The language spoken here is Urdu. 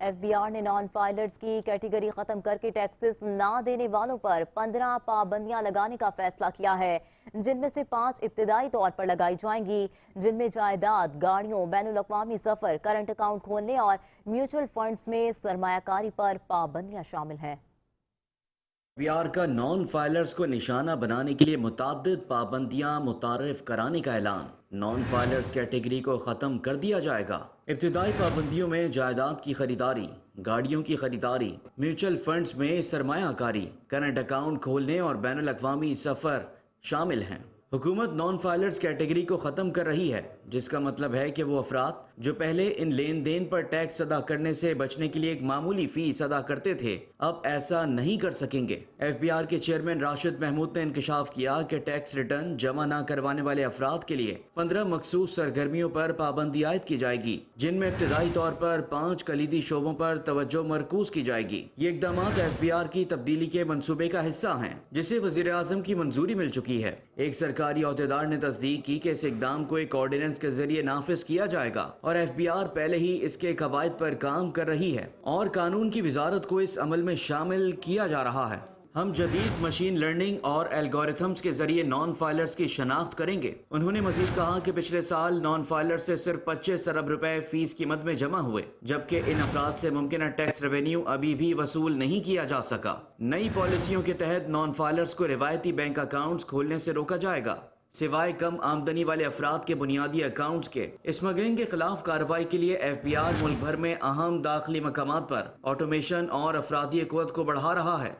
ایف بی آر نے نان فائلرز کی کیٹیگری ختم کر کے ٹیکسز نہ دینے والوں پر 15 پابندیاں لگانے کا فیصلہ کیا ہے، جن میں سے 5 ابتدائی طور پر لگائی جائیں گی، جن میں جائیداد، گاڑیوں، بین الاقوامی سفر، کرنٹ اکاؤنٹ کھولنے اور میوچل فنڈز میں سرمایہ کاری پر پابندیاں شامل ہیں۔ ایف بی آر کا نان فائلرز کو نشانہ بنانے کے لیے متعدد پابندیاں متعارف کرانے کا اعلان۔ نان فائلرز کیٹیگری کو ختم کر دیا جائے گا۔ ابتدائی پابندیوں میں جائیداد کی خریداری، گاڑیوں کی خریداری، میوچل فنڈز میں سرمایہ کاری، کرنٹ اکاؤنٹ کھولنے اور بین الاقوامی سفر شامل ہیں۔ حکومت نان فائلرز کیٹیگری کو ختم کر رہی ہے، جس کا مطلب ہے کہ وہ افراد جو پہلے ان لین دین پر ٹیکس ادا کرنے سے بچنے کے لیے ایک معمولی فیس ادا کرتے تھے، اب ایسا نہیں کر سکیں گے۔ ایف بی آر کے چیئرمین راشد محمود نے انکشاف کیا کہ ٹیکس ریٹرن جمع نہ کروانے والے افراد کے لیے 15 مخصوص سرگرمیوں پر پابندی عائد کی جائے گی، جن میں ابتدائی طور پر 5 کلیدی شعبوں پر توجہ مرکوز کی جائے گی۔ یہ اقدامات ایف بی آر کی تبدیلی کے منصوبے کا حصہ ہیں، جسے وزیر اعظم کی منظوری مل چکی ہے۔ ایک سرکاری عہدیدار نے تصدیق کی کہ اس اقدام کو ایک آرڈیننس کے ذریعے نافذ کیا جائے گا اور ایف بی آر پہلے ہی اس کے قواعد پر کام کر رہی ہے اور قانون کی وزارت کو اس عمل میں شامل کیا جا رہا ہے۔ ہم جدید مشین لرننگ اور الگورتھمز کے ذریعے نان فائلرز کی شناخت کریں گے۔ انہوں نے مزید کہا کہ پچھلے سال نان فائلرز سے صرف 25 ارب روپے فیس کی مد میں جمع ہوئے، جبکہ ان افراد سے ممکنہ ٹیکس ریونیو ابھی بھی وصول نہیں کیا جا سکا۔ نئی پالیسیوں کے تحت نان فائلرز کو روایتی بینک اکاؤنٹس کھولنے سے روکا جائے گا، سوائے کم آمدنی والے افراد کے بنیادی اکاؤنٹس کے۔ اسمگلنگ کے خلاف کارروائی کے لیے ایف بی آر ملک بھر میں اہم داخلی مقامات پر آٹومیشن اور افرادی قوت کو بڑھا رہا ہے۔